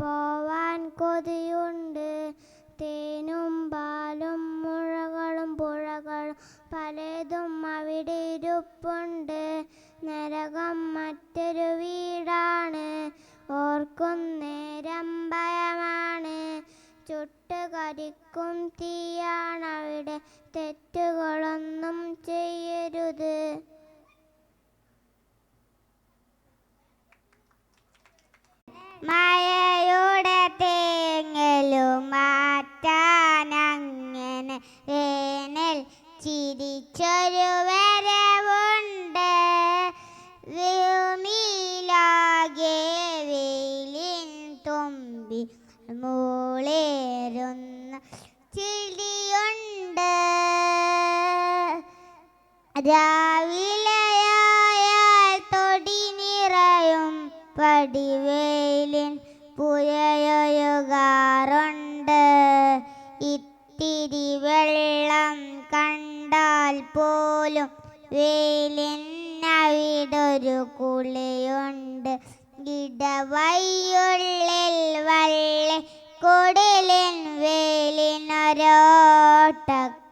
പോവാൻ കൊതിയുണ്ട്. തേനും പാലും മുഴകളും പുഴകളും പലതും അവിടെ ഇരിപ്പുണ്ട്. നരകം മറ്റൊരു വീടാണ്, ഓർക്കുന്നേരം ഭയമാണ്. ചുട്ടുകരിക്കും തീയാണവിടെ, തെറ്റുകളൊന്നും ചെയ്യരുത്. മഴയുടെ തേങ്ങലും മാറ്റാനങ്ങനെ വേനൽ ചിരിച്ചൊരു വരവുണ്ട്. ഭൂമിയിലാകെ വെയിലിൻ തുമ്പി മൂളേറുന്ന ചിരിയുണ്ട്. രാവിലെയായാൽ തൊടി നിറയും പടിവേലിൻ പുഴയൊഴുകാറുണ്ട്. ഇത്തിരി വെള്ളം കണ്ടാൽ പോലും വേലിനവിടൊരു കുളിയുണ്ട്. ഇടവഴിയുള്ളിൽ വള്ളി കുടിലിൻ വേലിനൊരോട്ട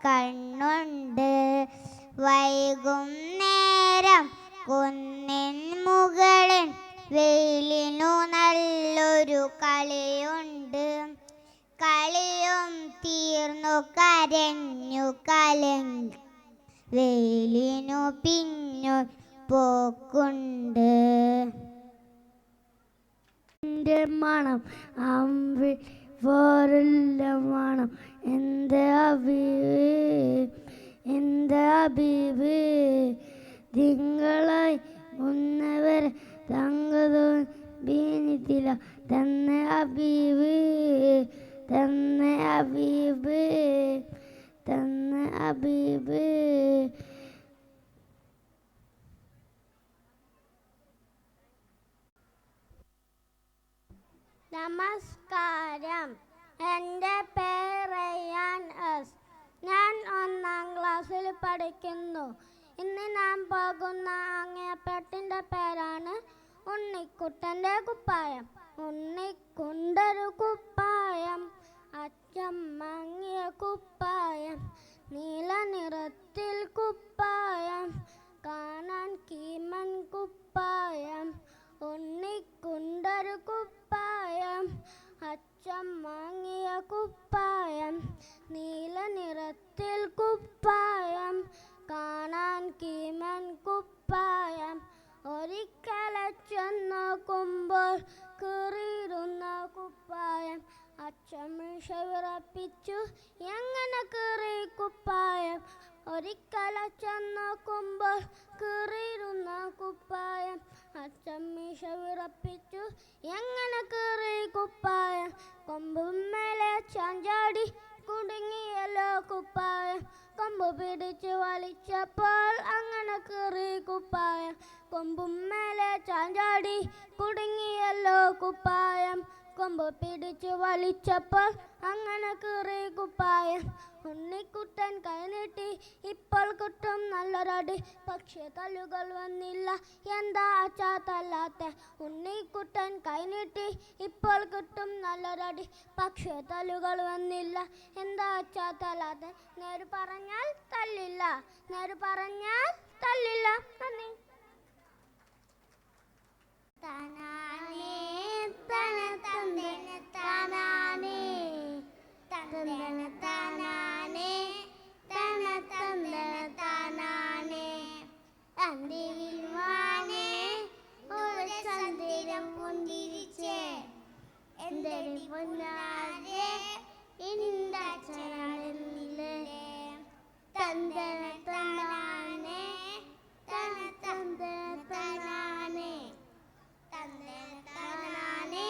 കണ്ണുണ്ട്. വൈകുന്നേരം കുന്നിൻ മുകളിൽ വെയിലിനു നല്ലൊരു കളിയുണ്ട്. കളിയും തീർന്നു കരഞ്ഞു കലങ്ങി വെയിലിനു പിന്നു പോക്കുണ്ട്. എൻ്റെ മണം അമ്പി വേറെല്ല മണം, എൻ്റെ ഹബീബ് തിങ്കളായി മുന്നവരെ തങ്കതോ ബീനിത്തില തന്നെ ഹബീബ് തന്നെ ഹബീബ് തന്നെ ഹബീബ്. നമസ്കാരം, എൻ്റെ പേര് റയാൻ എസ്. ഞാൻ 1ാം ക്ലാസ്സിൽ പഠിക്കുന്നു. ഇന്ന് ഞാൻ പോകുന്ന അങ്ങേപ്പട്ടിൻ്റെ പേരാണ് ഉണ്ണിക്കുട്ടൻ്റെ കുപ്പായം. ഉണ്ണിക്കുണ്ടൊരു കുപ്പായം, അച്ഛൻ വാങ്ങിയ കുപ്പായം, നീല നിറത്തിൽ കുപ്പായം, കാണാൻ കീമൻ കുപ്പായം. ഉണ്ണിക്കുണ്ടൊരു കുപ്പായം, അച്ഛൻ വാങ്ങിയ കുപ്പായം, നീല നിറത്തിൽ കുപ്പായം, കാണാൻ കീമൻ കുപ്പായം. ഒരിക്കലച്ഛൻ നോക്കുമ്പോൾ കീറിയിരുന്ന കുപ്പായം, അച്ഛൻ മീശ വിറപ്പിച്ചു എങ്ങനെ കീറി കുപ്പായം. ഒരിക്കലച്ഛൻ നോക്കുമ്പോൾ കീറിയിരുന്ന കുപ്പായം, അച്ഛൻ മീശ വിറപ്പിച്ചു എങ്ങനെ കീറി കുപ്പായം. കൊമ്പുമേലെ ചാഞ്ചാടി കുടുങ്ങിയല്ലോ കുപ്പായം, കൊമ്പ് പിടിച്ച് വലിച്ചപ്പോൾ അങ്ങനെ കീറി കുപ്പായം. കൊമ്പുമേലെ ചാഞ്ചാടി കുടുങ്ങിയല്ലോ കുപ്പായം, കൊമ്പ് പിടിച്ച് വലിച്ചപ്പോൾ അങ്ങനെ കീറി കുപ്പായം. ഉണ്ണിക്കുട്ടൻ കൈനീട്ടി ഇപ്പോൾ കിട്ടും നല്ലൊരടി, പക്ഷേ തല്ലുകൾ വന്നില്ല എന്താ അച്ഛാ തല്ലാത്തെ. ഉണ്ണിക്കുട്ടൻ കൈനീട്ടി ഇപ്പോൾ കിട്ടും നല്ലൊരടി, പക്ഷേ തല്ലുകൾ വന്നില്ല എന്താ അച്ഛാ തല്ലാത്തെ. നേര് പറഞ്ഞാൽ തല്ലില്ല, നേര് പറഞ്ഞാൽ തല്ലില്ല. നന്ദി. തനാനേ തന തന്തന തനാനേ തന്തന തനാനേ തന തന്തന തനാനേ. അന്തിയിൽ വാനേ ഒരു ചന്ദ്രൻ പുഞ്ചിരിച്ചേ, എന്തൊരു പൊന്നാരേ ഇന്നച്ചനാണെന്നില്ലേ. തന്തന തനാനേ തന തന്തന തനാനേ തന്തന തനാനേ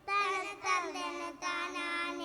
തന തന്തന തനാനേ.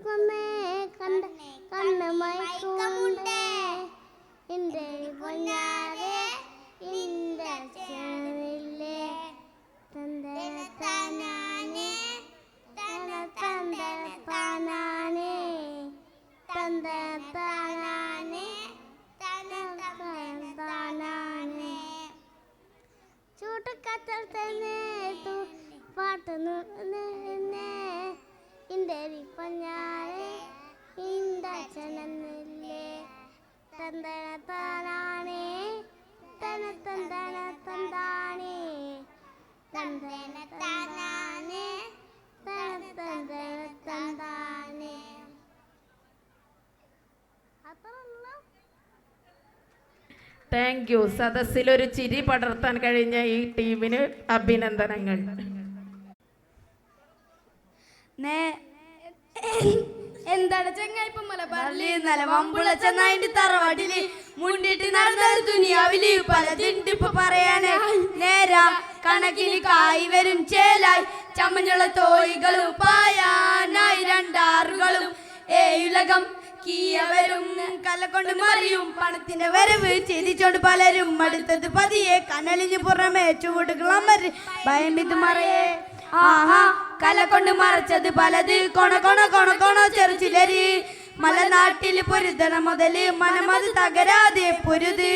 കൊന്നേ കണ്ട കണ്ണ് മയക്കുമുണ്ടേ എന്റെ പൊന്നാരെ എന്റെ അച്ഛനില്ലേ തന്തന താനാനെ തന തന്തന താനാനെ തന്തന താനാനെ തന തന്തന താനാനെ ചൂട്ടക്കത്തൽ തന്നെ പാട്ടുന്നു എന്റെ പൊന്നാരെ എന്റെ അച്ഛനെന്നില്ലേ തന്തന താനാനെ തന തന്തന തന്താനെ തന്തന താനാനെ തന തന്തന തന്താനെ. Thank you. സദസ്സിലൊരു ചിരി പടർത്താൻ കഴിഞ്ഞ ഈ ടീമിന് അഭിനന്ദനങ്ങൾ. എന്താണ് ചങ്ങായിപ്പം മലബാറില് നല്ല വമ്പുള്ള ചെന്നായിന്റെ തറവാട്ടില് മുണ്ടിട്ട് നടന്നൊരു ദുനിയാവില് പലതിണ്ടിപ്പൊ പറയാന് നേരാ കണക്കിന് കായ് വരും ചേലായി ചമ്മഞ്ഞുള്ള തോയികളും പായാനായി രണ്ടാറുകളും ഏയുലകം കീയവരും കലകൊണ്ട് മറിയും പണത്തിന്റെ വരവ് ചിരിച്ചോണ്ട് പലരും അടുത്തത് പതിയെ കനലിന് പുറമെ ചൂടുകളമര് ഭയം ഇത് മറയേ ആഹാ കല കൊണ്ട് മറച്ചത് പലത് കൊണ കൊണ കൊണ കൊണ ചെറുച്ചിലര് മലനാട്ടില് പൊരുതണ മുതല് മനമത് തകരാതെ പൊരുത്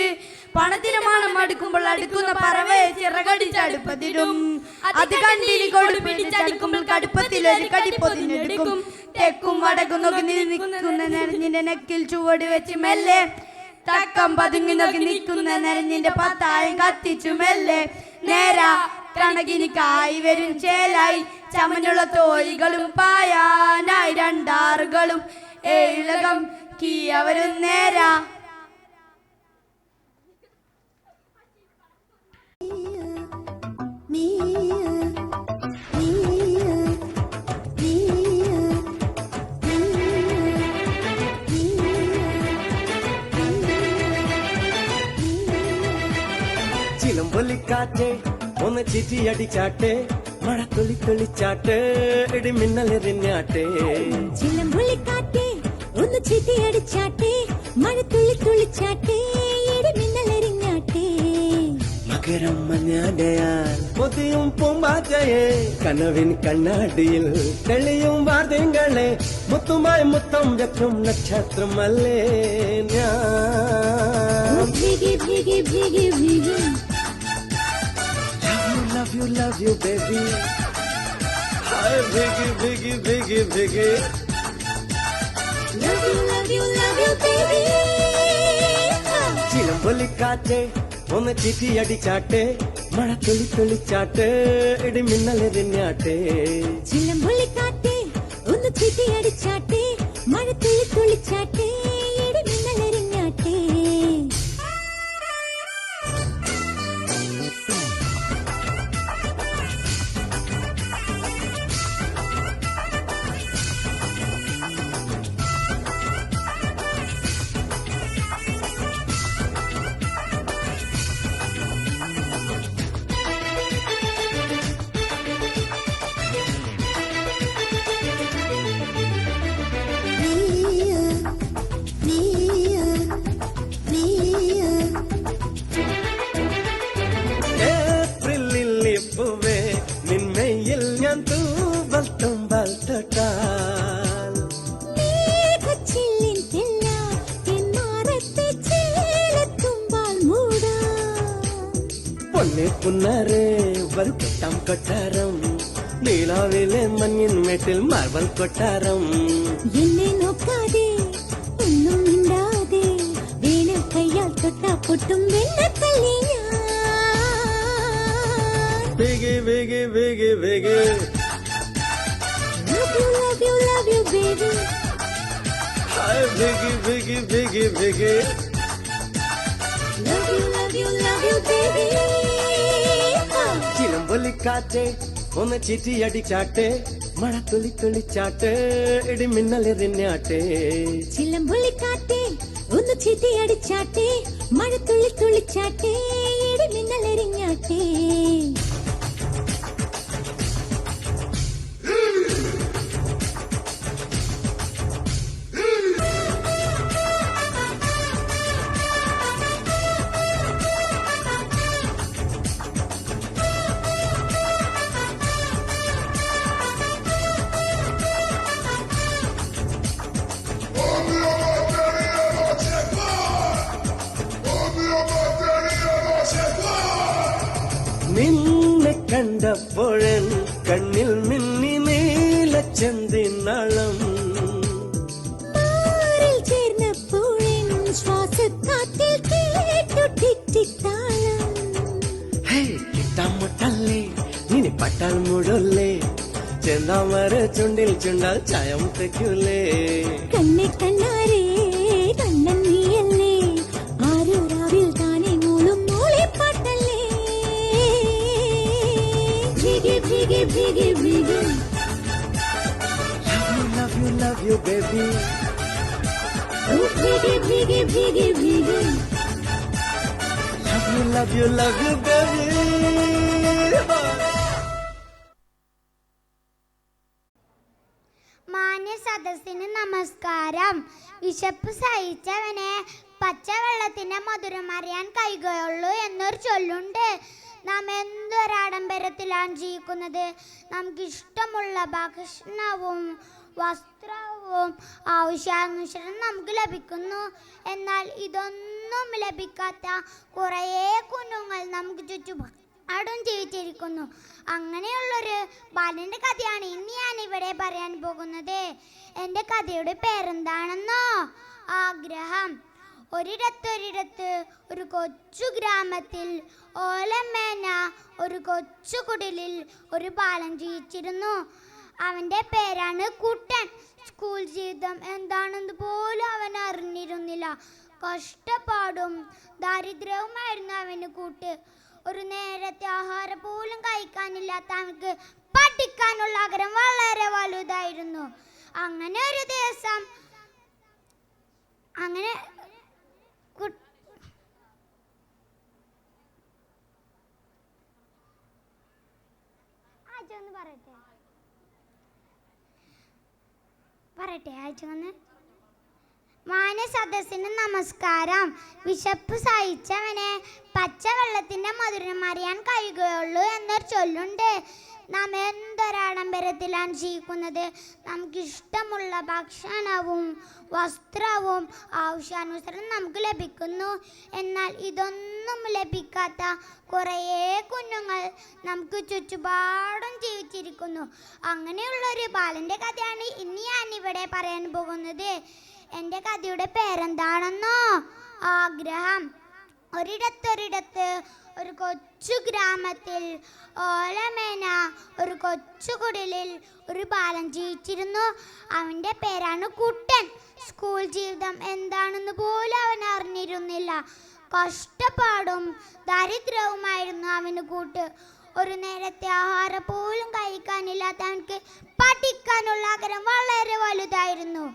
പണത്തിന് മണം അടുക്കുമ്പോൾ അടുക്കുന്ന പറവെ ചിറകടിച്ചടുപ്പത്തിടും അത് കണ്ടിന് കൊടു പിടിച്ചടിക്കുമ്പോൾ കടുപ്പത്തിലൊരു കടിപ്പൊതിഞ്ഞെടുക്കും തെക്കും വടക്കും നോക്കി നിൽക്കുന്ന നെരഞ്ഞിന്റെ നെക്കിൽ ചുവട് വെച്ച് മെല്ലെ തക്കം പതുങ്ങി നോക്കി നിൽക്കുന്ന നെരഞ്ഞിന്റെ പത്തായം കത്തിച്ചു മെല്ലെ നേരാ കണകിന് കായ് വരും ചേലായി ചമഞ്ഞുള്ള തോഴികളും പായാനായി രണ്ടാറുകളും ഏഴകം കീയവരും നേരാ. ചിലമ്പൊലിക്കാറ്റേ ഒന്ന് ചിറ്റിയടിച്ചാട്ടെ മഴ തുള്ളി തുള്ളിച്ചാട്ടെ ഇടിമിന്നലെറിഞ്ഞാട്ടെ ചിലമ്പൊലിക്കാറ്റേ ഒന്ന് ചിറ്റിയടിച്ചാട്ടെ മഴ തുള്ളി തുള്ളിച്ചാട്ടെ ഇടിമിന്നലെറിഞ്ഞാട്ടെ മകരം മഞ്ഞാടയാൽ പൊതിയും പൂമ്പാറ്റയെ കനവിൻ കണ്ണാടിയിൽ തെളിയും വാർത്തകളെ മുത്തുമായി മുത്തം വെക്കും നക്ഷത്രമല്ലേ ഞാൻ. ഭീഗി ഭീഗി ഭീഗി ഭീഗി Love you, love you, baby. Hi, biggie, biggie, biggie, biggie. love you love you love you baby. ചിലമ്പൊലിക്കാറ്റെ ഒന്ന് ചിറ്റിയടിച്ചാട്ടെ മഴ തുള്ളി തുള്ളിച്ചാട്ടെ ഇടിമിന്നലെറിഞ്ഞാട്ടെ ചിലമ്പൊലിക്കാറ്റേ ഒന്ന് ചിറ്റിയടിച്ചാട്ടെ മഴ തുള്ളി തുള്ളിച്ചാട്ടെ ഇടിമിന്നലെറിഞ്ഞാട്ടെ പുന്നരെ വരും കെട്ടാം കൊട്ടാരം നീലാവിലെ മഞ്ഞിൻ മേട്ടിൽ മാർബൽ കൊട്ടാരം എന്നെ നോക്കാതെ ഒന്നും മിണ്ടാതെ വീണ കയ്യാൽ തൊട്ടാ പൊട്ടും വെണ്ണക്കല്ലി ബിഗി ബിഗി ബിഗി ബിഗി love you love you love you baby. Hi biggie biggie biggie biggie love you love you baby. ചിലമ്പൊലിക്കാറ്റെ ഒന്ന് ചിറ്റിയടിച്ചാട്ടെ മഴ തുള്ളി തുള്ളിച്ചാട്ടെ ഇടിമിന്നലെറിഞ്ഞാട്ടെ ചിലമ്പൊലിക്കാറ്റെ ഒന്ന് ചിറ്റിയടിച്ചാട്ടെ മഴ തുള്ളി തുള്ളിച്ചാട്ടെ ഇടിമിന്നലെറിഞ്ഞാട്ടെ നിന്നെ കണ്ടപ്പോഴൻ കണ്ണിൽ മിന്നി നീലച്ചെന്തിനളം മാറിൽ ചേർന്നപ്പോഴൻ ശ്വാസക്കാറ്റിൽ കേട്ടു ടിറ്റിത്താളം ഹേ കിട്ടാമുട്ടല്ലേ നിന്നെ പട്ടാൽ മുടല്ലേ ചെന്താമര ചുണ്ടിൽ ചുണ്ടാൽ ചായം തെക്കൂലേ കണ്ണെ കണ്ണാരേ കണ്ണൻ നീയല്ലേ ആരോ രാവിൽ താനെ മൂളും മൂളി പാട്ടല്ലേ ഭീഗി ഭീഗി ഭീഗി ഭീഗി love you baby oh ഭീഗി ഭീഗി ഭീഗി ഭീഗി love you baby മാന്യ സദസ്സിന് നമസ്കാരം. വിശപ്പ് സഹിച്ചവനെ പച്ചവെള്ളത്തിന്റെ മധുരം അറിയാൻ കഴിയുകയുള്ളൂ എന്നൊരു ചൊല്ലുണ്ട്. നാം എന്തൊരാഡംബരത്തിലാണ് ജീവിക്കുന്നത്. നമുക്കിഷ്ടമുള്ള ഭക്ഷണവും വസ്ത്രവും ആവശ്യാനുസരണം നമുക്ക് ലഭിക്കുന്നു. എന്നാൽ ഇതൊന്നും ലഭിക്കാത്ത കുറേ കുഞ്ഞുങ്ങൾ നമുക്ക് ചുറ്റുപാടും ജീവിച്ചിരിക്കുന്നു. അങ്ങനെയുള്ളൊരു ബാലൻ്റെ കഥയാണ് ഇന്ന് ഞാൻ ഇവിടെ പറയാൻ പോകുന്നത്. എൻ്റെ കഥയുടെ പേരെന്താണെന്നോ? ആഗ്രഹം. ഒരിടത്ത് ഒരു കൊച്ചു ഗ്രാമത്തിൽ ഓലമേന ഒരു കൊച്ചു കുടിലിൽ ഒരു ബാലൻ ജീവിച്ചിരുന്നു. അവൻ്റെ പേരാണ് കുട്ടൻ. സ്കൂൾ ജീവിതം എന്താണെന്ന് പോലും അവൻ അറിഞ്ഞിരുന്നില്ല. കഷ്ടപ്പാടും ദാരിദ്ര്യവുമായിരുന്നു അവന് കൂട്ട്. ഒരു നേരത്തെ ആഹാരം പോലും കഴിക്കാനില്ലാത്ത അവർക്ക് പഠിക്കാനുള്ള ആഗ്രഹം വളരെ വലുതായിരുന്നു. അങ്ങനെ ഒരു ദിവസം മാന്യ സദസ്സിന് നമസ്കാരം. വിശപ്പ് സഹിച്ചവനെ പച്ചവെള്ളത്തിന്റെ മധുരം അറിയാൻ കഴിയുകയുള്ളൂ എന്നൊരു ചൊല്ലുണ്ട്. നാം എന്തൊരാഡംബരത്തിലാണ് ജീവിക്കുന്നത്. നമുക്കിഷ്ടമുള്ള ഭക്ഷണവും വസ്ത്രവും ആവശ്യാനുസരണം നമുക്ക് ലഭിക്കുന്നു. എന്നാൽ ഇതൊന്നും ലഭിക്കാത്ത കുറേ കുഞ്ഞുങ്ങൾ നമുക്ക് ചുറ്റുപാടും ജീവിച്ചിരിക്കുന്നു. അങ്ങനെയുള്ളൊരു ബാലൻ്റെ കഥയാണ് ഇന്ന് ഞാൻ ഇവിടെ പറയാൻ പോകുന്നത്. എൻ്റെ കഥയുടെ പേരെന്താണെന്നോ? ആഗ്രഹം. ഒരിടത്ത് ഒരു കൊച്ചു ഗ്രാമത്തിൽ ഓലമേന ഒരു കൊച്ചു കുടിലിൽ ഒരു ബാലൻ ജീവിച്ചിരുന്നു. അവൻ്റെ പേരാണ് കുട്ടൻ. സ്കൂൾ ജീവിതം എന്താണെന്ന് പോലും അവൻ അറിഞ്ഞിരുന്നില്ല. കഷ്ടപ്പാടും ദാരിദ്ര്യവുമായിരുന്നു അവന് കൂട്ട്. ഒരു നേരത്തെ ആഹാരം പോലും കഴിക്കാനില്ലാത്ത അവൻക്ക് പഠിക്കാനുള്ള ആഗ്രഹം വളരെ വലുതായിരുന്നു.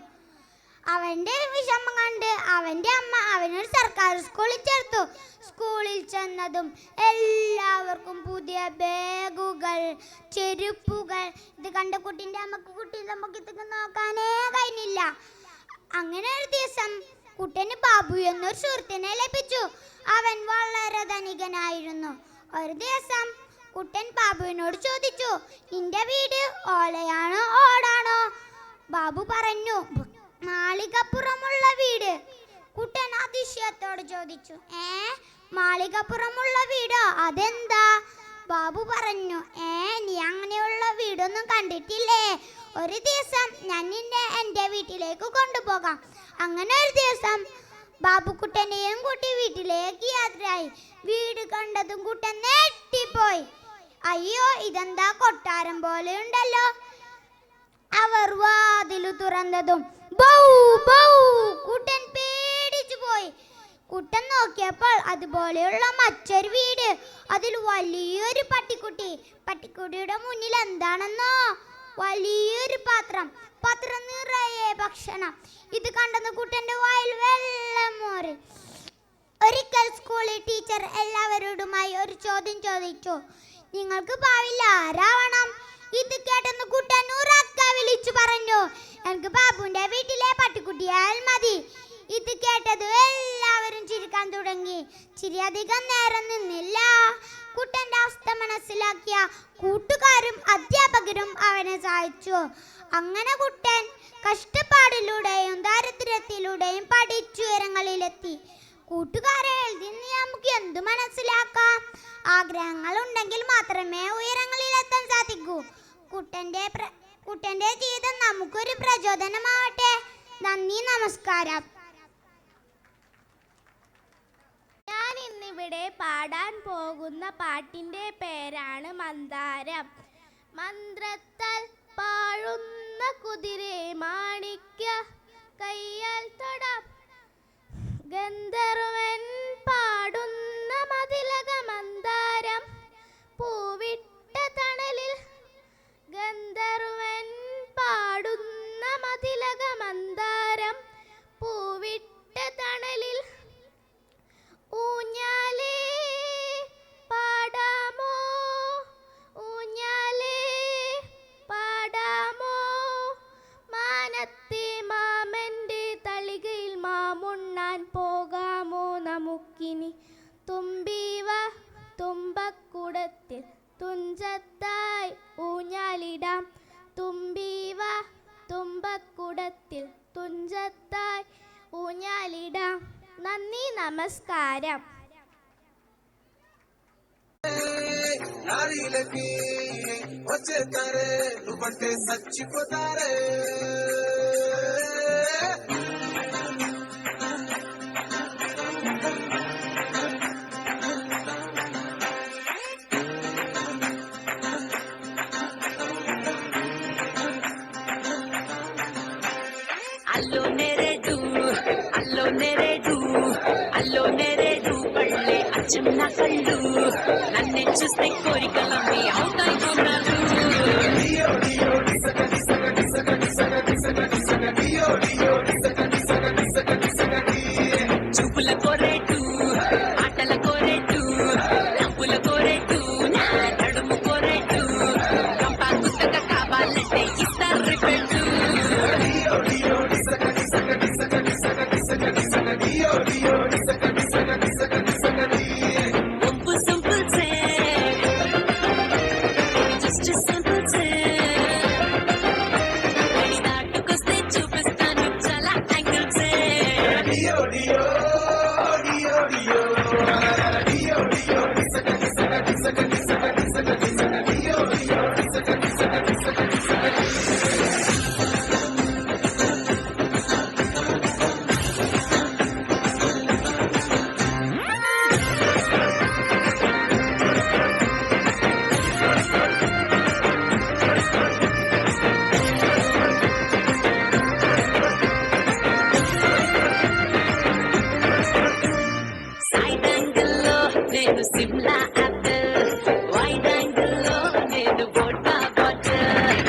അവൻ്റെ വിഷമം കണ്ട് അവൻ്റെ അമ്മ അവനൊരു സർക്കാർ സ്കൂളിൽ ചേർത്തു. സ്കൂളിൽ ചെന്നതും എല്ലാവർക്കും പുതിയ ബാഗുകൾ, ചെരുപ്പുകൾ. ഇത് കണ്ട കുട്ടീൻ്റെ അമ്മക്ക് കുട്ടീൻ്റെ അമ്മക്ക് ഇതൊക്കെ നോക്കാനേ കഴിഞ്ഞില്ല. അങ്ങനെ ഒരു ദിവസം കുട്ടന് ബാബു എന്നൊരു സുഹൃത്തിനെ ലഭിച്ചു. അവൻ വളരെ ധനികനായിരുന്നു. ഒരു ദിവസം കുട്ടൻ ബാബുവിനോട് ചോദിച്ചു, നിന്റെ വീട് ഓലയാണോ ഓടാണോ? ബാബു പറഞ്ഞു, മാളികപ്പുറമുള്ള വീട്. കുട്ടൻ അതിശയത്തോട് ചോദിച്ചു, മാളികപ്പുറമുള്ള വീടോ? അതെന്താ? ബാബു പറഞ്ഞു, നീ അങ്ങനെയുള്ള വീടൊന്നും കണ്ടിട്ടില്ലേ? ഒരു ദിവസം ഞാൻ നിന്നെ എൻ്റെ വീട്ടിലേക്ക് കൊണ്ടുപോകാം. അങ്ങനെ ഒരു ദിവസം ബാബുക്കുട്ടനെയും കൂട്ടി വീട്ടിലേക്ക് യാത്രയായി. വീട് കണ്ടതും കുട്ടൻ ഞെട്ടിപ്പോയി. അയ്യോ, ഇതെന്താ കൊട്ടാരം പോലെ ഉണ്ടല്ലോ. അവർ വാതിലു തുറന്നതും ബൗ ബൗ കുട്ടൻ പേടിച്ചു പോയി. കുട്ടൻ നോക്കിയപ്പോൾ അതുപോലെയുള്ള മറ്റൊരു വീട്. അതിൽ വലിയൊരു പട്ടിക്കുട്ടി. പട്ടിക്കുട്ടിയുടെ മുന്നിൽ എന്താണെന്നോ? വലിയൊരു പാത്രം. പാത്രം നിറയെ ഭക്ഷണം. ഇത് കണ്ടെന്ന് കുട്ടൻ്റെ വായിൽ വെള്ളം മോറി. ഒരിക്കൽ സ്കൂളിൽ ടീച്ചർ എല്ലാവരോടുമായി ഒരു ചോദ്യം ചോദിച്ചു, നിങ്ങൾക്ക് ഭാവിയിൽ ആരാവണം? ഇത് കേട്ടെന്ന് കുട്ടൻ ഉറക്കെ വിളിച്ചു പറഞ്ഞു, എനിക്ക് ബാബുവിന്റെ വീട്ടിലെ പട്ടിക്കുട്ടിയാൽ മതി. ഇത് കേട്ടത് എല്ലാവരും ചിരിക്കാൻ തുടങ്ങി. ചിരി അധികം നേരം നിന്നില്ല. കുട്ടന്റെ അവസ്ഥ മനസ്സിലാക്കിയ കൂട്ടുകാരും അധ്യാപകരും അവനെ സഹായിച്ചു. അങ്ങനെ കുട്ടൻ കഷ്ടപ്പാടിലൂടെയും ദാരിദ്ര്യത്തിലൂടെയും പഠിച്ചുയരങ്ങളിലെത്തി. കൂട്ടുകാരെ, ഇതിൽ നിന്ന് നമുക്ക് എന്ത് മനസ്സിലാക്കാം? ആഗ്രഹങ്ങൾ ഉണ്ടെങ്കിൽ മാത്രമേ ഉയരങ്ങളിലെത്താൻ സാധിക്കൂ. കുട്ടന്റെ ജീവിതം നമുക്കൊരു പ്രചോദനമാവട്ടെ. നന്ദി, നമസ്കാരം. ഞാൻ ഇന്നിവിടെ പാടാൻ പോകുന്ന പാട്ടിൻ്റെ പേരാണ് മന്ദാരം. മന്ത്രത്താൽ പാഴുന്ന കുതിരെ മാണിക്യ കയ്യാൽ തൊടാം. ഗന്ധർവൻ പാടുന്ന മതിലക മന്ദാരം പൂവിട്ട തണലിൽ. ഗന്ധർവൻ പാടുന്ന മതിലക മന്ദാരം പൂവിട്ട തണലിൽ. ഊഞ്ഞാലേ പാടാമോ, ഊഞ്ഞാലേ പാടാമോ, മാനത്തെ മാമൻ്റെ തളികയിൽ മാമുണ്ണാൻ പോകാമോ നമുക്കിനി. തുമ്പീവ തുമ്പക്കുടത്തിൽ തുഞ്ചത്തായി ഊഞ്ഞാലിടാം. തുമ്പീവ തുമ്പക്കുടത്തിൽ തുഞ്ചത്തായി ഊഞ്ഞാലിടാം. നന്ദി, നമസ്കാരം. నారీలకి వచ్చేతారే నువ్వంటే చచ్చిపోతారే. అల్లో నెరేడు అల్లో నెరేడు అల్లో నెరేడు పళ్ళే అచ్చన్న కళ్ళు నన్నే చూస్తే కోరికలమ్మి అవుతాయిన్నారు. చూపుల కోరేటు ఆటల కోరేటు నవ్వుల కోరేటు నా నడుము కోరేటు కంపా గుత్తగా కావాలంటే ఇస్తారు రిపెట్టు. నేను సిమ్లా యాపిల్, వైడ్ యాంగిల్ లో నేను వోడ్కా బాటిల్,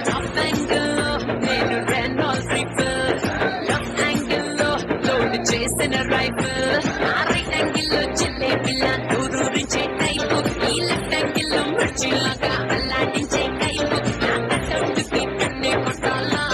టాప్ యాంగిల్ లో నేను రెనాల్డ్ రైఫిల్, లెఫ్ట్ యాంగిల్ లో లోడ్ చేసిన రైఫిల్, రైట్ యాంగిల్ లో జిలేబిలా ఊరూరించే టైపు, ఈ లెఫ్ట్ యాంగిల్ లో మిర్చిలాగా అల్లాడించే టైపు, నా కట్టౌట్కి కన్నే కొట్టాలా.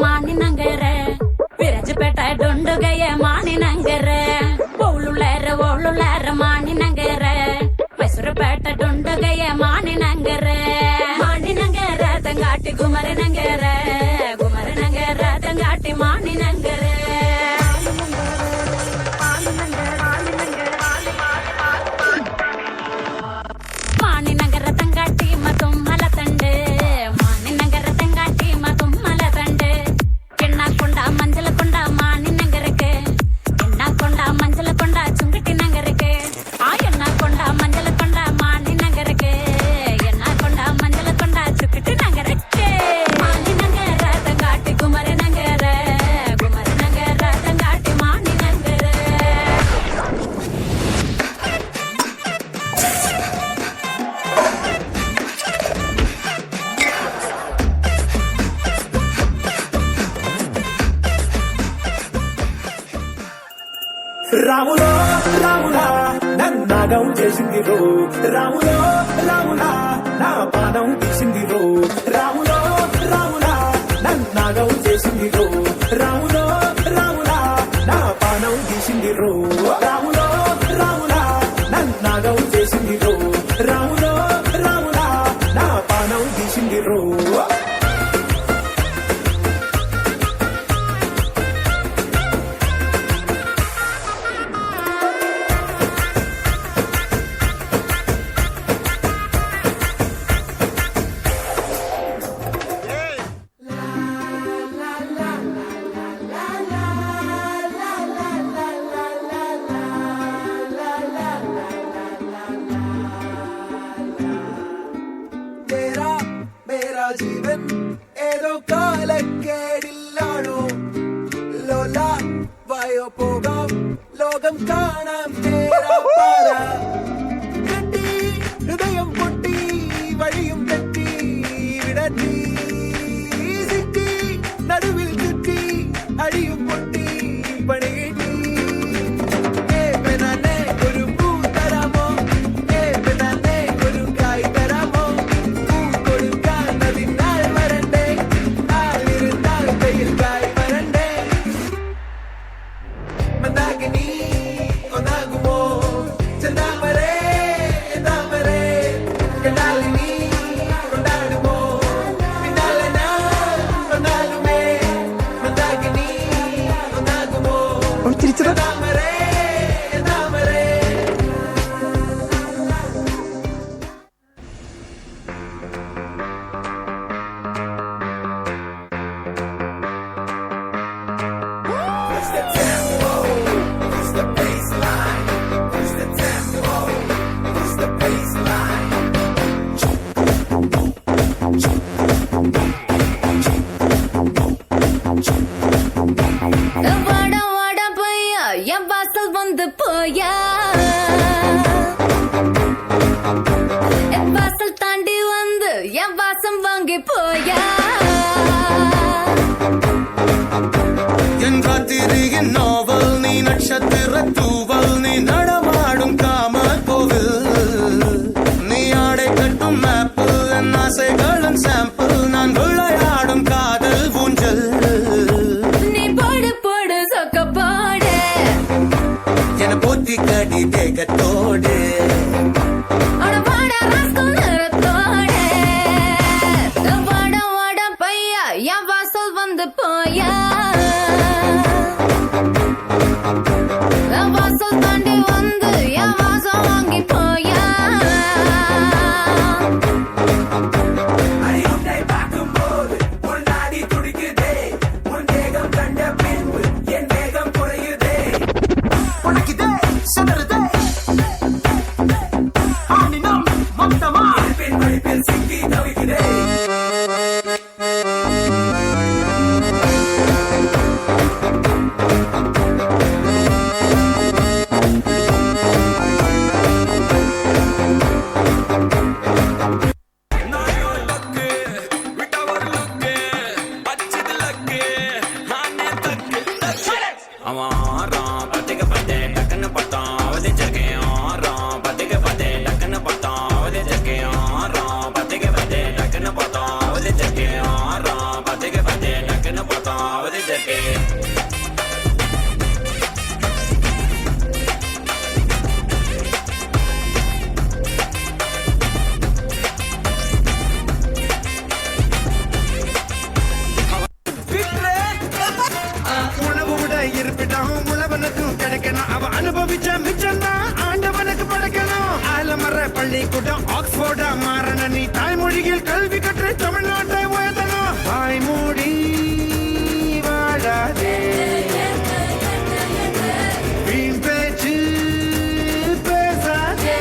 ಮಾಣಿನಂಗರೆ ವಿರಜಪೇಟ ಡೊಂಡುಗಯ್ಯ ಮಾಣಿನಂಗರೆ ಓಳುಳಾರ ಮಾಣಿನಂಗರೆ ಮೈಸೂರುಪೇಟ ಡೊಂಡುಗಯ್ಯ ಮಾಣಿನಂಗರೆ ತಂಗಾಟಿ ಗುಮರಿನಂಗರೆ ತಂಗಾಟಿ ಮಾಣಿನಂಗರೆ ಮಾಣಿನಗರ ತಂಗಾಟಿ ಮತ್ತೊಮ್ಮಲ ತಂಡೆ ಮಾಣಿನಗರ ತಂಗಾಟಿ ಮತ್ತೊಮ್ಮಲ ತಂಡೆ ಎಣ್ಣಾಕೊಂಡ ಮಂಜಲ ಕೊಂಡ ಮಾಣಿನಗರಕ್ಕೆ ಎಣ್ಣಾಕೊಂಡ ಮಂಜಲ ಕೊಂಡ ಚುಂಗಟಿ ನಗರಕ್ಕೆ ಆ ಎಣ್ಣಾಕೊಂಡ ಮಂಜಲ ಕೊಂಡ ಮಾಣಿನಗರಕ್ಕೆ ಎಣ್ಣಾಕೊಂಡ ಮಂಜಲ ಕೊಂಡ ಚುಂಗಟಿ ನಗರಕ್ಕೆ ಮಾಣಿನಗರ రాములో రాములా నన్నాగం చేసింది రో రాములో రాములా నా పాదం తీసింది రో రాములో రాములా నన్నాగం చేసింది రో రాములో రాములా నా పాదం తీసింది రో రాములో రాములా నన్నాగం చేసింది రో రాములో రాములా నా పాదం తీసింది రో ജീവൻ ഏതോ കാലക്കേടില്ലാണോ ലോല വായോ പോകാം ലോകം കാണാം തേരാ പാര കെട്ടി ഹൃദയം പൊട്ടി വഴിയും തെറ്റി വിടറ്റി സിറ്റി നടുവിൽ ചുറ്റി അടിയും പൊട്ടി പണി കിട്ടി ഒരു പൂ തരാമോ ഒരു കായ് തരാമോ മന്ദാകിനി ഒന്നാകുമോ ചെന്താമരേ താമരേ കണ്ടാലിനി കൊണ്ടാടുമോ പിന്നാലെ ഞാൻ കൊണ്ടാടുമേ മന്ദാകിനി ഒന്നാകുമോ ചെന്താമരേ താമരേ வாடா வாடா பையா என் வாசல் வந்து போயா என் வாசல் தாண்டி வந்து என் வாசம் வாங்கி போயா என் ராத்திரியின் நாவல் நீ நட்சத்திர தூவல் நீ நடமாடும் காம கோவில் நீ ஆடை கட்டும் மேப்பிள் என் ஆசைகளின் சாம்பிள் நான் விளையாடும் காதல் ஊஞ்சல் நீ போடு போடு சொக்க போடு என போத்தி கடி தேகத்தோடு அட வாடா ராஸ்கல் நிறத்தோடு வாடா வாடா பையா என் வாசல் வந்து போயா என் வாசல் தாண்டி வந்து என் வாசம் வாங்கி போயா பள்ளிக்கூடம் ஆக்ஸ்போர்டா மாறன நீ தாய்மொழியில் கல்வி கற்று தமிழ்நாட்டை உயர்த்தணும் தாய்மொழி வாழாதே வீண் பேச்சு பேசாதே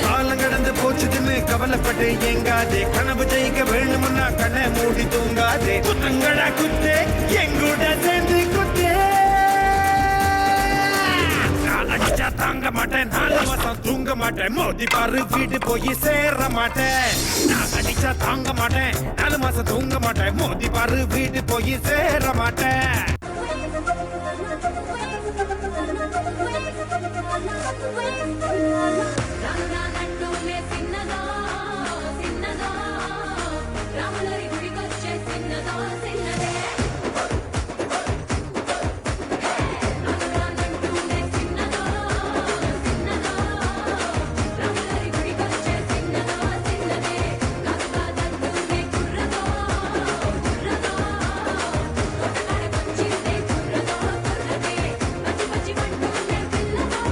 காலம் கடந்து போச்சுதுன்னு கவலைப்பட்டு எங்காதே கனவு ஜெயிக்க வேணும்னா கண்ணை மூடி தூங்காதே குத்தங்களா குத்தே எங்கூட சேர்ந்து குத்தே அடிச்சா தாங்க மாட்டேன் 4 மாசம் தூங்க மாட்டேன் மோதி பாரு வீட்டு போய் சேர மாட்டேன் நான் அடிச்சா தாங்க மாட்டேன் 4 மாசம் தூங்க மாட்டேன் மோதி பாரு வீட்டு போய் சேர மாட்டேன் రానురానంటూనే చిన్నదో చిన్నదో రాములరి గుడికొచ్చే చిన్నదో చిన్నదే రానురానంటూనే చిన్నదో చిన్నదో రాములరి గుడికొచ్చే చిన్నదో చిన్నదే కాదుకాదంటూనే కుర్రదో కుర్రదో తోటకాడ కొంచిందే కుర్రదో కుర్రదే పచ్చి పచ్చి పంటూనే పిల్లదో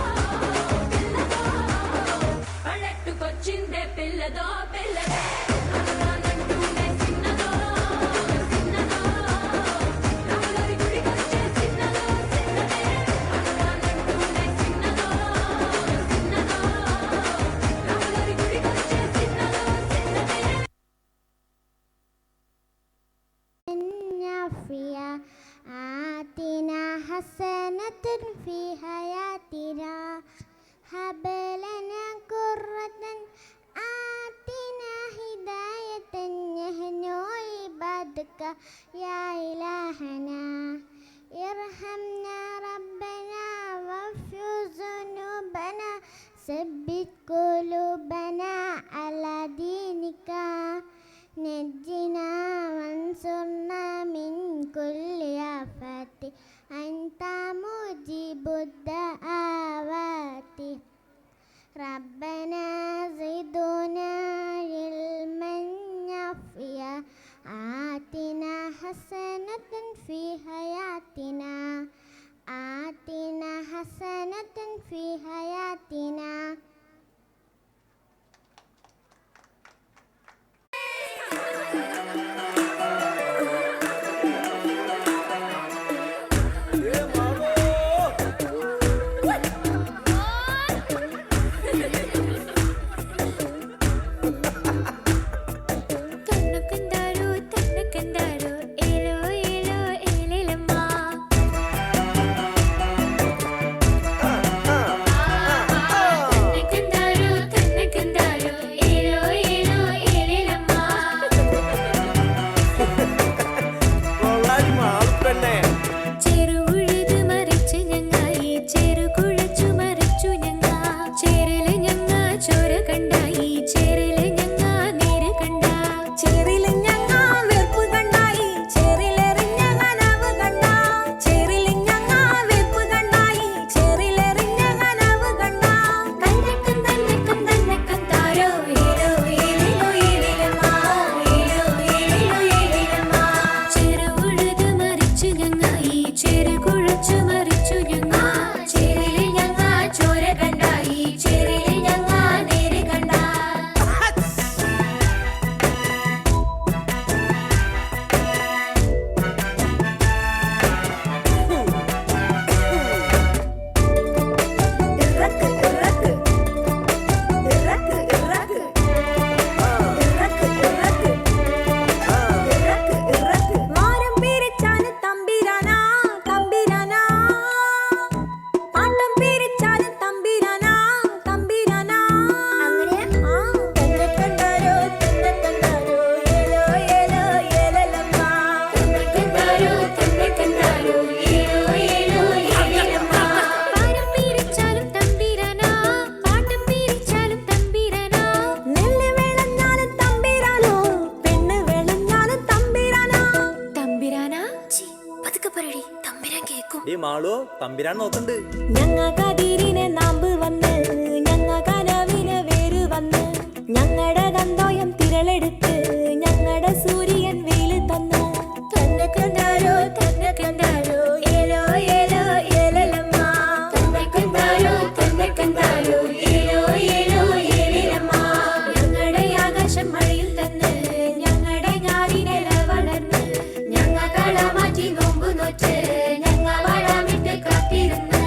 పల్లెట్టుకొచ్చిందే పిల్లదో పిల్లదే రానురానంటూనే చిన్నదో చిన్నదో రాములరి గుడికొచ్చే చిన్నదో చిన్నదే రానురానంటూనే చిన్నదో చిన్నదో రాములరి గుడికొచ్చే చిన్నదో చిన్నదే نافية آتنا حسنة في حياتنا هب لنا قرة آتنا هداية نحن عبادك يا إلهنا ارحمنا ربنا واغفر ذنوبنا ثبت قلوبنا على دينك نجنا وانصرنا من كل آفات أنت مجيب الدعوات ربنا زدنا علما نافعا آتنا حسنة في حياتنا آتنا حسنة في حياتنا తన్నకందారు తన్నకందారు ఏలో ఏలో ఏలేలమ్మా తన్నకందారు తన్నకందారు ఏలో ఏలో ఏలేలమ్మా ചെറുകുഴുത് മറിച്ച് ഞങ്ങായി ചെറുകുഴച്ചു മറിച്ചു ഞങ്ങ ചേരല് ഞങ്ങ ചോര കണ്ടായി ചേരല് ഞങ്ങ നേര് കണ്ട ചേരില് ഞങ്ങ വെറുപ്പ് കണ്ടായി ചേരിലെറിഞ്ഞ കനവ് കണ്ട ചേരില് ഞങ്ങ വെറുപ്പ് കണ്ടായി ചേരിലെറിഞ്ഞ കനവ് കണ്ട തന്നക്കം തന്നക്കം തന്നക്കം താരോ ഏലോ ഏലിലോ ഏലിലമ്മാ ഏലോ ഏലിലോ ഏലിലമ്മാ ചെറുകുഴുത് മറിച്ചു ഞങ്ങായി ചെറുകുഴച്ചു മറിച്ചു ഞങ്ങ ചേരില് ഞങ്ങ ചോര കണ്ടായി ചേരില് ഞങ്ങ നേര് കണ്ട മാരം പിരിച്ചാല് തമ്പിരാനാ തമ്പിരാനാ പാട്ടം പിരിച്ചാല് തമ്പിരാനാ തമ്പിരാനാ തന്നക്കണ്ടാരോ തന്നക്കണ്ടാരോ ഏലോ ഏലോ ഏലലമ്മാ തന്നക്കണ്ടാരോ തന്നക്കണ്ടാരോ ഏലോ ഏലോ ഏലലമ്മാ പാരം പിരിച്ചാലും തമ്പിരാനാ പാട്ടം പിരിച്ചാലും തമ്പിരാനാ നെല്ല് വിളഞ്ഞാലും തമ്പിരാനോ പെണ്ണ് വിളഞ്ഞാലും തമ്പിരാനാ തമ്പിരാനാ പതുക്കെ പറയടി തമ്പിരാൻ കേക്കും ഈ മാളു തമ്പിരാൻ നോക്കണ്ട് ഞങ്ങ കതിരിനെ നാമ്പ് വന്ന് ഞങ്ങ കനവിന് വേര് വന്ന് ഞങ്ങടെ ഗന്ധോയം തിരളെടുത്ത് ഞങ്ങടെ സൂര്യൻ വെയില് തന്ന് തന്നക്കണ്ടാരോ തന്നക്കണ്ടാരോ ഏലോ ഏലോ ഏലലമ്മാ തന്നക്കണ്ടാരോ തന്നക്കണ്ടാരോ ഏലോ ഏലോ ഏലിലമ്മാ ഞങ്ങടെ ആകാശം മഴയിൽ തന്ന് ഞങ്ങടെ ഞാറിനില വളർന്ന് ഞങ്ങ കള മാറ്റി നോമ്പ് നോറ്റ് ഞങ്ങ വളമിട്ട് കാത്തിരുന്ന്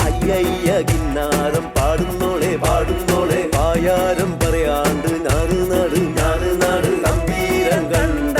അയ്യയ്യ കിന്നാരം പാടുന്നോളെ പാടുന്നോളെ പായാരം പറയാണ്ട് നാട് നാട് നാട് നാട് തമ്പീരം കണ്ട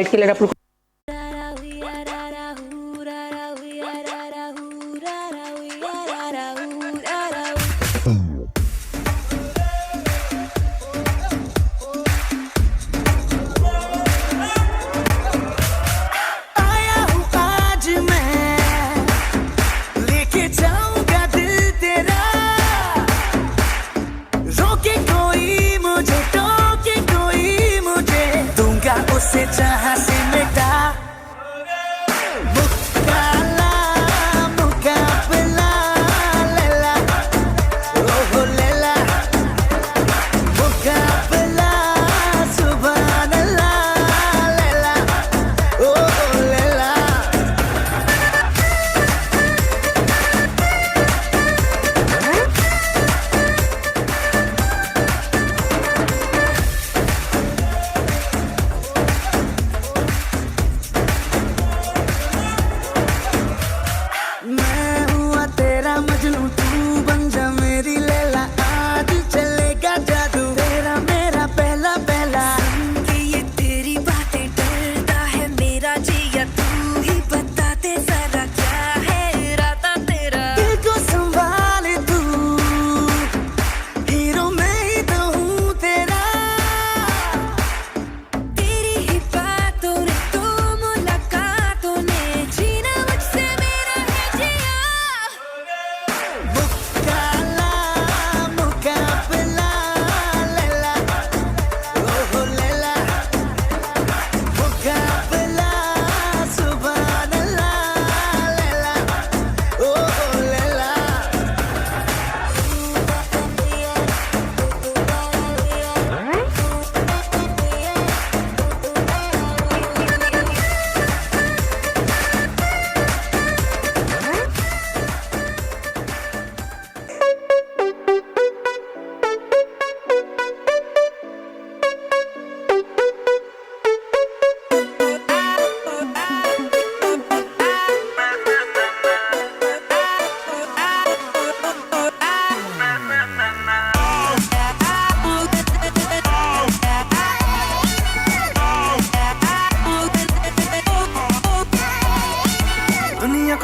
kill it.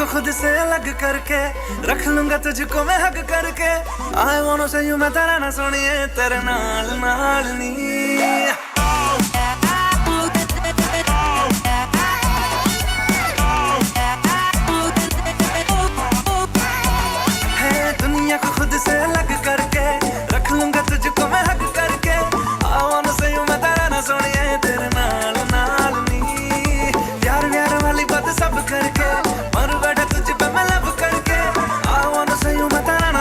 खुद से अलग करके रख लूंगा तुझको मैं हक करके I wanna say you मैं तेरा ना सुनिए तेरे नाल नाल नी है दुनिया को खुद से अलग करके रख लूंगा तुझको मैं हक करके I wanna say you मैं तेरा ना सुनिए तेरे नाल नाल नी प्यार प्यार वाली बात सब करके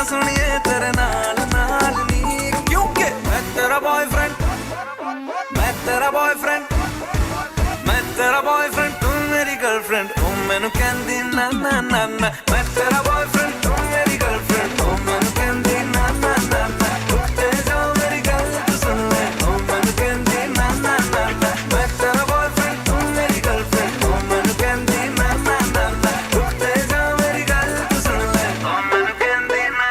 सुनिए तेरे नाल नाल नी क्योंकि मैं तेरा बॉयफ्रेंड मैं तेरा बॉयफ्रेंड तू मेरी गर्लफ्रेंड तू मैनू कहंदी ना ना ना ना मैं तेरा बॉयफ्रेंड तू मेरी गर्लफ्रेंड तू मैनू कहंदी ना ना ना ना रुकते जाओ मेरी गल तू सुन ले तू मैनू कहंदी ना ना ना ना मैं तेरा बॉयफ्रेंड तू मेरी गर्लफ्रेंड तू मैनू कहंदी ना ना ना ना रुकते जाओ मेरी गल तू सुन ले तू मैनू कहंदी ना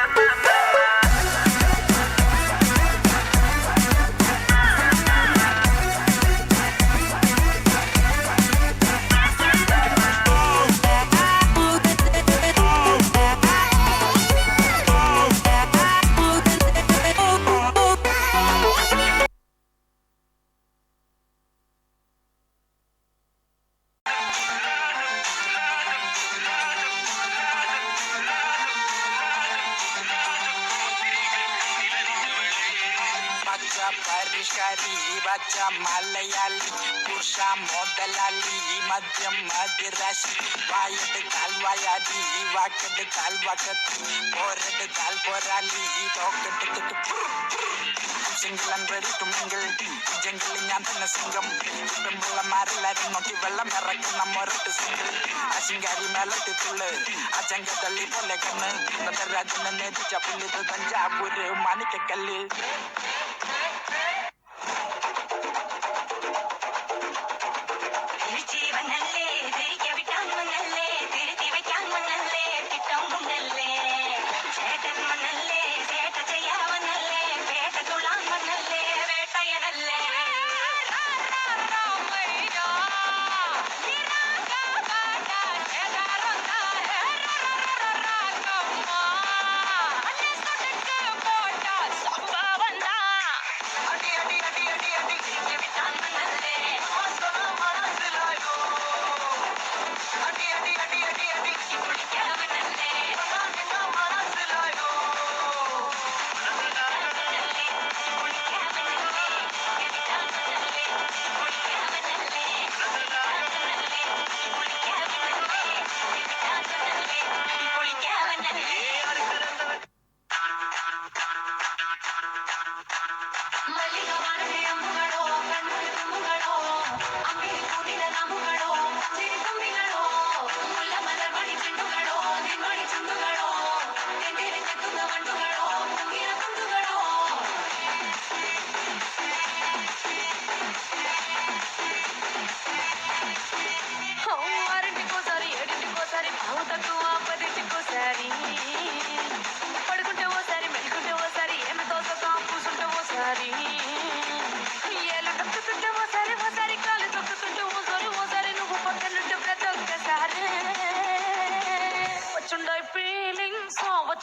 बच्चा मलयाली पुरुषा मोदलाली मध्यम मदिराशि वायद काल वायादी वाकद काल वाकती पोरद काल पोराली रोकद सिंगल बरी टू मिंगल जंगल ഞാൻ തന്നെ സിംഗം പെമ്പുള്ള മാരെല്ലാരും നോക്കി വെള്ളം ഇറക്കുന്ന മൊരട്ട് സിംഗിൾ അശിങ്കാരി മേലട്ട് തുള്ള് അച്ചങ്ക തള്ളി പോലെ കണ്ണ് നടരാജനെ നേതിച്ച പുല്ലിത് തഞ്ചാവൂര് മാണിക്കക്കല്ല്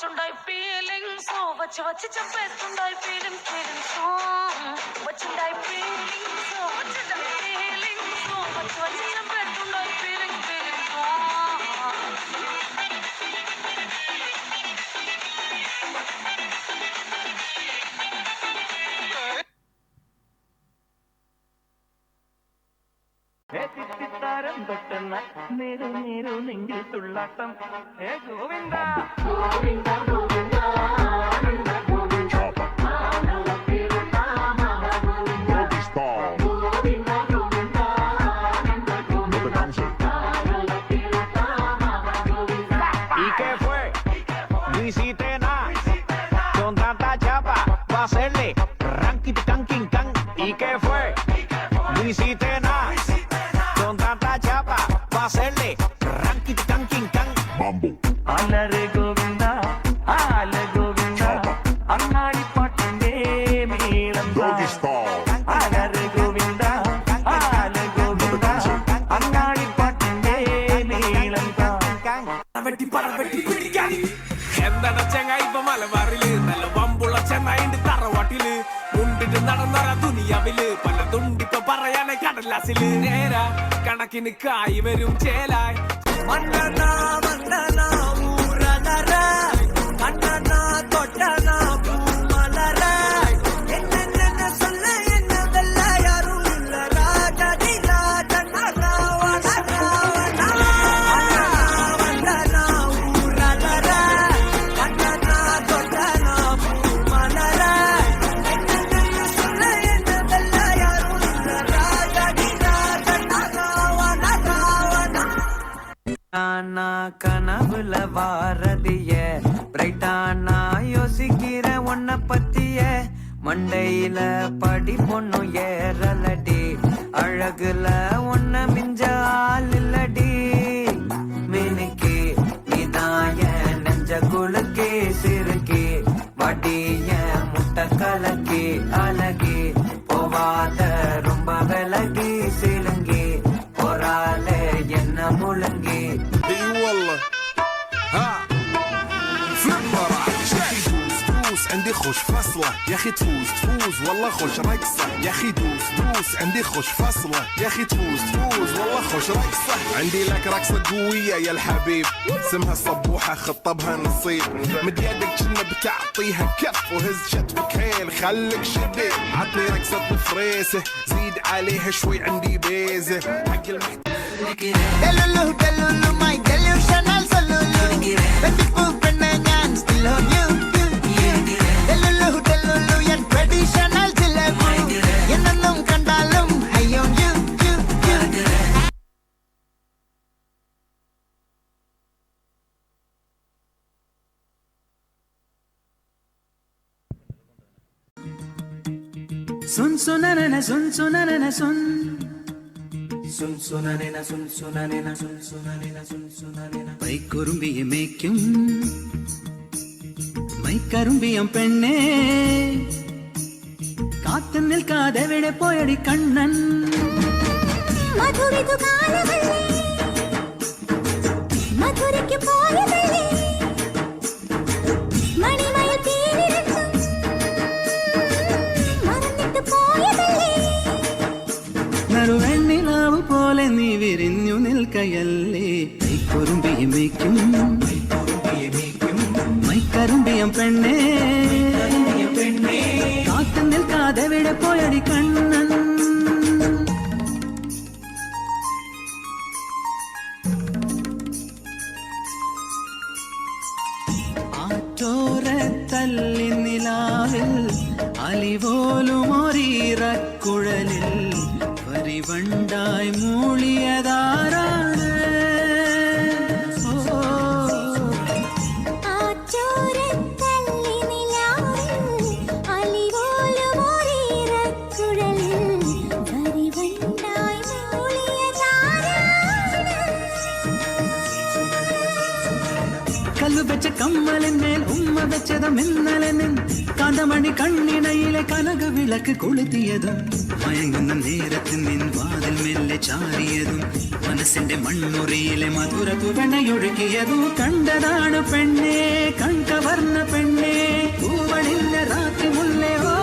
వచ్చుండాయి ఫీలింగ్స్ వచ్చి వచ్చి చంపేస్తుండాయి ఫీలింగ్స్ వచ్చుండాయి ఫీలింగ్స్ వచ్చుండాయి ఫీలింగ్స్ వచ్చి వచ్చి చంపేస్తుండాయి ఫీలింగ్స్ തിത്തിത്താരം തൊട്ടുന്ന നേരു നേരു നെഞ്ചിൽ തുള്ളാട്ടം Govinda ¿Y qué fue? No hiciste nada. Con tanta chapa, va a hacerle ranking, canking, can. ¿Y qué fue? No hiciste nada. Con tanta chapa, va a hacerle ranking, canking, can. അലറ് Govinda ആല ഗോവിന്ദ അങ്ങാടി പാട്ടിന്റെ മേളം അലറ് ഗോവിന്ദ ആല ഗോവിന്ദ അങ്ങാടി പാട്ടിന്റെ മേളം എന്താണ് ചെങ്ങായി ഇപ്പൊ മലബാറില് നല്ല വമ്പുള്ള ചെന്നായിണ്ട് തറവാട്ടില് മുണ്ടിട്ട് നടന്നറ ദുനിയാവില് പല തുണ്ടിപ്പൊ പറയാനെ കടലാസില് നേരാ കണക്കിന് കായി വരും ചേലായി മണ്ണനാ മണ്ണനാ ഊരലരായ് കണ്ണനാ തൊട്ടനാ പൂമലരായ് എന്നെ சொல்ல என்ன வெல்ல யாரும் இல்ல ராஜதி ராஜனா ராவண ராவண மண்ணனா ஊரலராய் கண்ணனா தொட்டனா பூமலராய் எന്നെ சொல்ல என்ன வெல்ல யாரும் இல்ல ராஜதி ராஜனா ராவண ராவண கனவுல வாரதிய பிரைட்டானா யோசிக்கிற உன்ன பத்திய மண்டையில படி பொண்ணு ஏறலடி அழகுல உன்ன மிஞ்ச ஆள் இல்லடி மினுக்கி நீதாய நெஞ்ச குலுக்கி சிறுக்கி வடிய முட்டை கலக்கி அழகி போவாத ரொம்ப விலகி சிலுங்கி போராலே என்ன முழுங்கி والله ها فليبر دوس عندي خوش فصلة يا اخي تفوز والله خوش رقصة يا اخي دوس عندي خوش فصلة يا اخي تفوز والله خوش رقصة عندي لك رقصة قوية يا الحبيب اسمها صبوحة خطبها نصيب مد يدك كنا بتعطيها كف وهز شتفك هيل خليك شديد عطني رقصة فريسة زيد عليها شوي عندي بيزة حق Delulu, delulu, my delusional solulu. Beautiful penna nyan still on you. Delulu, delulu, yan traditional jilebu. Yenannum kandalum, high on you. Sun sunanana sun sunanana sun പൈക്കുറുമ്പിയെ മേയ്ക്കും മൈക്കറുമ്പിയം പെണ്ണേ കാത്തു നിൽക്കാതെ എവിടെ പോയടി കണ്ണൻ മധുരിതു കാലമല്ലേ മധുരയ്ക്ക് പോയതല്ലേ മണിമയിൽ തീരിരണ്ടും മറന്നിട്ട് പോയതല്ലേ നറുവെണ്ണിലാവു പോലെ നീ വിരിഞ്ഞു നിൽക്കയല്ലേ പൈക്കുറുമ്പിയെ മേയ്ക്കും മൈക്കറുമ്പിയം പെണ്ണേ കാത്തു നിൽക്കാതെ എവിടെ പോയടി കണ്ണൻ തല്ലി നിലാവിൽ അലിപോലും ഒരീറക്കുഴലിൽ പരിവണ്ടായി മൂളിയതാരാണ് കല്ലു വെച്ച കമ്മലിന്മേൽ ഉമ്മ വെച്ചതും ഇന്നലെ നിൻ കാന്തമണി കണ്ണിണയിലെ കനക വിളക്ക് കൊളുത്തിയതും മയങ്ങുന്ന നേരത്തിൽ നിൻ വാതിൽ മെല്ലെ ചാരിയതും മനസ്സിന്റെ മണ്ണുറിയിലെ മധുര തുവണയൊഴുകിയതും കണ്ടതാണ് പെണ്ണേ കൺകവർന്ന പെണ്ണേ പൂവണിന്റെ രാത്രി മുല്ലേ ഓ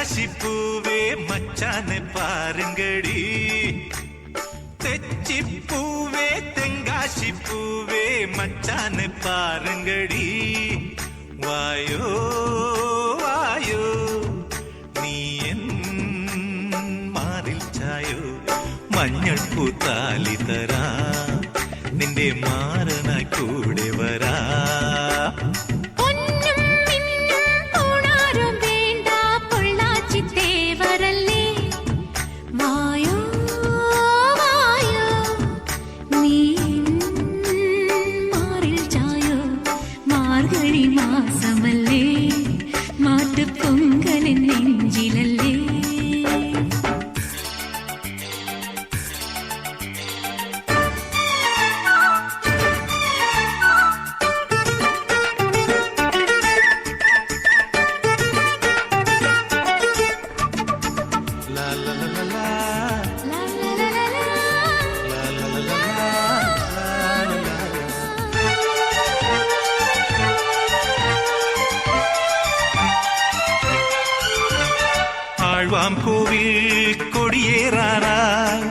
തെച്ചിപ്പൂവേ മച്ചാനെ പാരുങ്കടി തെച്ചിപ്പൂവേ തെങ്കാശിപ്പൂവേ മച്ചാനെ പാരുങ്കടി വായോ വായോ നീ എൻ മാറിൽ ചായോ മഞ്ഞൾ പൂത്താലി തരാ നിന്റെ മാറനായി കൂടെ വരാ കോവിൽ കൊടിയേറാറായി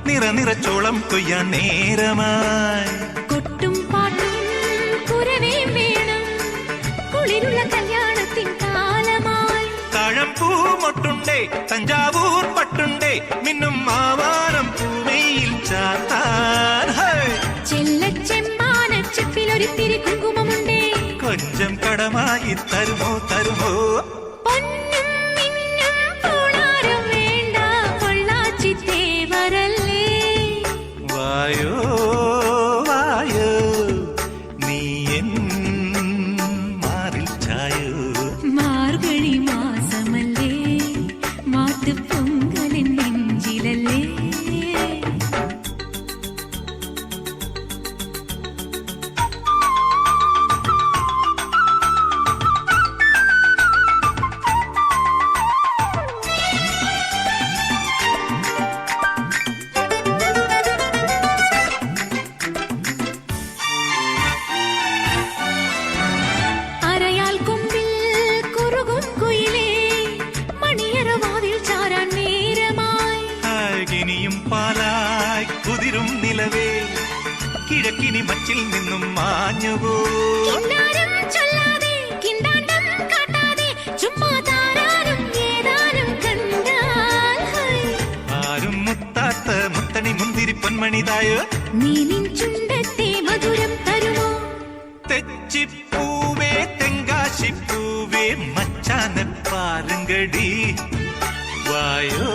നിറനിറച്ചോളം കൊയ്യാൻ നേരമായി കൊട്ടും പാട്ടും കുരവേം വേണം കുളിരുള്ള കല്യാണത്തിൻ കാലമായി താഴമ്പൂ മൊട്ടുണ്ടേ തഞ്ചാവൂർ പട്ടുണ്ടേ മിന്നും മാവാനം പൂമയിൽ ചാ കടമായി തരുമോ തരുമോ വായോ വായോ നീ എൻ മാറിൽ ചായോ മാർഗഴി മാസമല്ലേ മാട്ട് പൊങ്കലിൻ നെഞ്ചിലല്ലേ പാലായി കുതിരും നിലവേ കിഴക്കിനി മച്ചിൽ നിന്നും മാഞ്ഞുപോ ആരും മുത്താത്ത മുത്തണി മുന്തിരി പൊന്മണിതായോ ചുണ്ടത്തെ മധുരം തരുമോ തെച്ചിപ്പൂവേ തെങ്കാശിപ്പൂവേ മച്ചാനെ പാരുങ്കടി വായോ